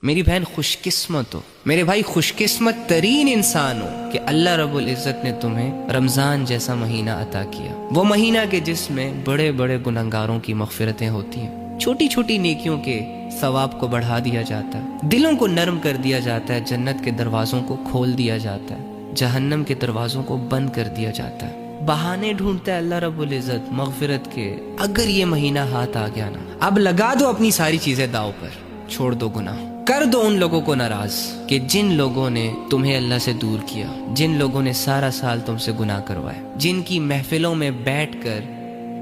میری بہن خوش قسمت ہو، میرے بھائی خوش قسمت ترین انسان ہو کہ اللہ رب العزت نے تمہیں رمضان جیسا مہینہ عطا کیا، وہ مہینہ کہ جس میں بڑے بڑے گنہگاروں کی مغفرتیں ہوتی ہیں، چھوٹی چھوٹی نیکیوں کے ثواب کو بڑھا دیا جاتا ہے، دلوں کو نرم کر دیا جاتا ہے، جنت کے دروازوں کو کھول دیا جاتا ہے، جہنم کے دروازوں کو بند کر دیا جاتا ہے۔ بہانے ڈھونڈتا ہے اللہ رب العزت مغفرت کے، اگر یہ مہینہ ہاتھ آ گیا نا، اب لگا دو اپنی ساری چیزیں داؤ پر، چھوڑ دو گناہ، کر دو ان لوگوں کو ناراض کہ جن لوگوں نے تمہیں اللہ سے دور کیا، جن لوگوں نے سارا سال تم سے گناہ کروائے، جن کی محفلوں میں بیٹھ کر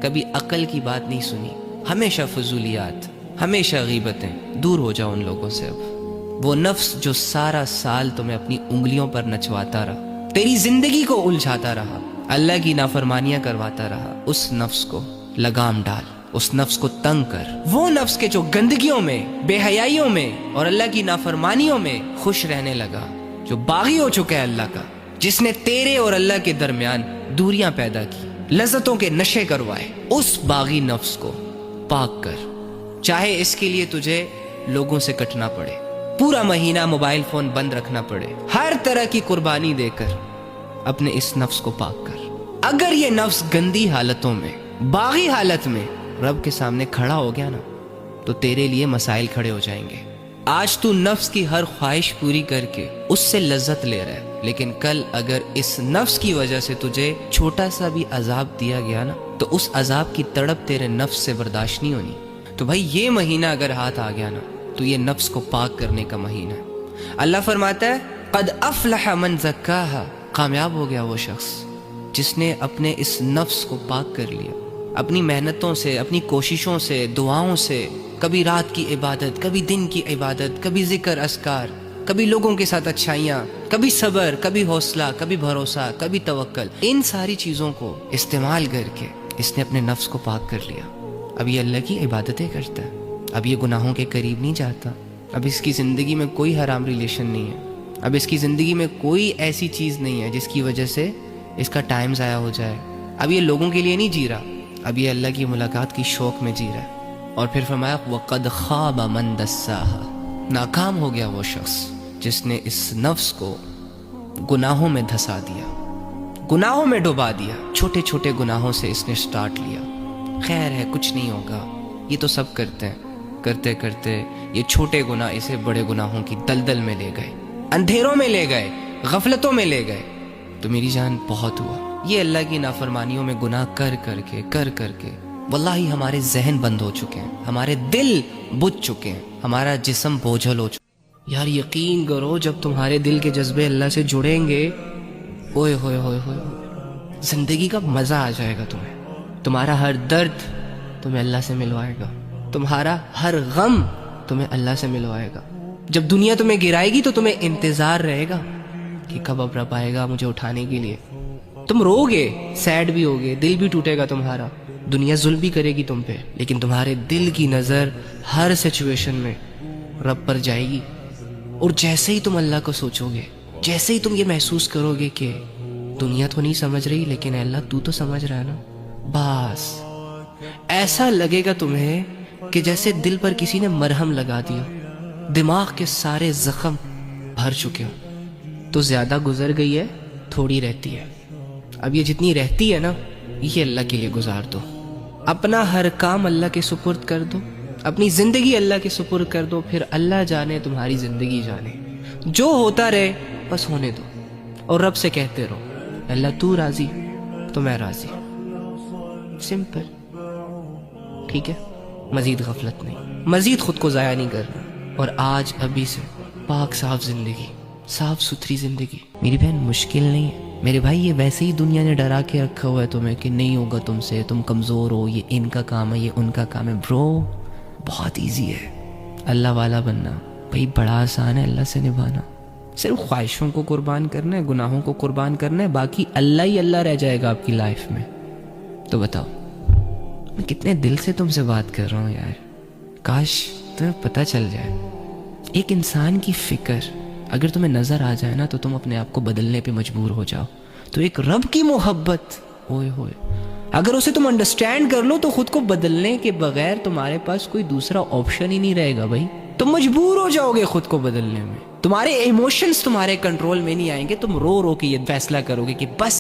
کبھی عقل کی بات نہیں سنی، ہمیشہ فضولیات، ہمیشہ غیبتیں، دور ہو جاؤ ان لوگوں سے۔ اب وہ نفس جو سارا سال تمہیں اپنی انگلیوں پر نچواتا رہا، تیری زندگی کو الجھاتا رہا، اللہ کی نافرمانیاں کرواتا رہا، اس نفس کو لگام ڈال، اس نفس کو تنگ کر۔ وہ نفس کے جو گندگیوں میں، بے حیائیوں میں اور اللہ کی نافرمانیوں میں خوش رہنے لگا، جو باغی ہو چکا ہے اللہ کا، جس نے تیرے اور اللہ کے درمیان دوریاں پیدا کی، لذتوں کے نشے کروائے، اس باغی نفس کو پاک کر، چاہے اس کے لیے تجھے لوگوں سے کٹنا پڑے، پورا مہینہ موبائل فون بند رکھنا پڑے، ہر طرح کی قربانی دے کر اپنے اس نفس کو پاک کر۔ اگر یہ نفس گندی حالتوں میں، باغی حالت میں رب کے سامنے کھڑا ہو گیا نا، تو تیرے لیے مسائل کھڑے ہو جائیں گے۔ آج تو نفس کی ہر خواہش پوری کر کے اس سے لذت لے رہا ہے، لیکن کل اگر اس نفس کی وجہ سے تجھے چھوٹا سا بھی عذاب دیا گیا نا، تو اس عذاب کی تڑپ تیرے نفس سے برداشت نہیں ہونی۔ تو بھائی یہ مہینہ اگر ہاتھ آ گیا نا، تو یہ نفس کو پاک کرنے کا مہینہ ہے۔ اللہ فرماتا ہے قد افلح من زکاہا، کامیاب ہو گیا وہ شخص جس نے اپنے اس نفس کو پاک کر لیا، اپنی محنتوں سے، اپنی کوششوں سے، دعاؤں سے، کبھی رات کی عبادت، کبھی دن کی عبادت، کبھی ذکر اذکار، کبھی لوگوں کے ساتھ اچھائیاں، کبھی صبر، کبھی حوصلہ، کبھی بھروسہ، کبھی توکل، ان ساری چیزوں کو استعمال کر کے اس نے اپنے نفس کو پاک کر لیا۔ اب یہ اللہ کی عبادتیں کرتا ہے، اب یہ گناہوں کے قریب نہیں جاتا، اب اس کی زندگی میں کوئی حرام ریلیشن نہیں ہے، اب اس کی زندگی میں کوئی ایسی چیز نہیں ہے جس کی وجہ سے اس کا ٹائم ضائع ہو جائے، اب یہ لوگوں کے لیے نہیں جی رہا، اب یہ اللہ کی ملاقات کی شوق میں جی رہا ہے۔ اور پھر فرمایا وَقَدْ خَابَ مَنْ دَسَّاهَا، ناکام ہو گیا وہ شخص جس نے اس نفس کو گناہوں میں دھسا دیا، گناہوں میں ڈبا دیا، چھوٹے چھوٹے گناہوں سے اس نے سٹارٹ لیا، خیر ہے کچھ نہیں ہوگا، یہ تو سب کرتے ہیں، کرتے کرتے یہ چھوٹے گناہ اسے بڑے گناہوں کی دلدل میں لے گئے، اندھیروں میں لے گئے، غفلتوں میں لے گئے۔ تو میری جان بہت ہوا، یہ اللہ کی نافرمانیوں میں گناہ کر کر کے واللہ ہمارے ذہن بند ہو چکے ہیں، ہمارے دل بجھ چکے ہیں، ہمارا جسم بوجھل ہو چکا ہے۔ یار یقین کرو جب تمہارے دل کے جذبے اللہ سے جڑیں گے، اوئے ہوئے ہوئے ہوئے، زندگی کا مزہ آ جائے گا تمہیں، تمہارا ہر درد تمہیں اللہ سے ملوائے گا، تمہارا ہر غم تمہیں اللہ سے ملوائے گا۔ جب دنیا تمہیں گرائے گی تو تمہیں انتظار رہے گا کہ کب اب رب آئے گا مجھے اٹھانے کے لیے، تم رو گے، سیڈ بھی ہوگے، دل بھی ٹوٹے گا تمہارا، دنیا ظلم بھی کرے گی تم پہ، لیکن تمہارے دل کی نظر ہر سچویشن میں رب پر جائے گی۔ اور جیسے ہی تم اللہ کو سوچو گے، جیسے ہی تم یہ محسوس کرو گے کہ دنیا تو نہیں سمجھ رہی لیکن اے اللہ تو سمجھ رہا ہے نا، بس ایسا لگے گا تمہیں کہ جیسے دل پر کسی نے مرہم لگا دیا، دماغ کے سارے زخم بھر چکے ہوں۔ تو زیادہ گزر گئی ہے، تھوڑی رہتی ہے، اب یہ جتنی رہتی ہے نا، یہ اللہ کے لیے گزار دو، اپنا ہر کام اللہ کے سپرد کر دو، اپنی زندگی اللہ کے سپرد کر دو، پھر اللہ جانے تمہاری زندگی جانے، جو ہوتا رہے بس ہونے دو، اور رب سے کہتے رہو اللہ تو راضی تو میں راضی، سمپل، ٹھیک ہے؟ مزید غفلت نہیں، مزید خود کو ضائع نہیں کرنا، اور آج ابھی سے پاک صاف زندگی، صاف ستھری زندگی۔ میری بہن مشکل نہیں ہے میرے بھائی، یہ ویسے ہی دنیا نے ڈرا کے رکھا ہوا ہے تمہیں کہ نہیں ہوگا تم سے، تم کمزور ہو، یہ ان کا کام ہے، یہ ان کا کام ہے۔ برو بہت ایزی ہے اللہ والا بننا، بھائی بڑا آسان ہے اللہ سے نبھانا، صرف خواہشوں کو قربان کرنا ہے، گناہوں کو قربان کرنا ہے، باقی اللہ ہی اللہ رہ جائے گا آپ کی لائف میں۔ تو بتاؤ میں کتنے دل سے تم سے بات کر رہا ہوں یار، کاش تمہیں پتہ چل جائے، ایک انسان کی فکر اگر تمہیں نظر آ جائے نا تو تم اپنے آپ کو بدلنے پہ مجبور ہو جاؤ، تو ایک رب کی محبت، اوئے ہوئے، اگر اسے تم انڈرسٹینڈ کر لو تو خود کو بدلنے کے بغیر تمہارے پاس کوئی دوسرا آپشن ہی نہیں رہے گا بھائی۔ تم مجبور ہو جاؤ گے خود کو بدلنے میں. تمہارے ایموشنز تمہارے کنٹرول میں نہیں آئیں گے. تم رو رو کے یہ فیصلہ کرو گے کہ بس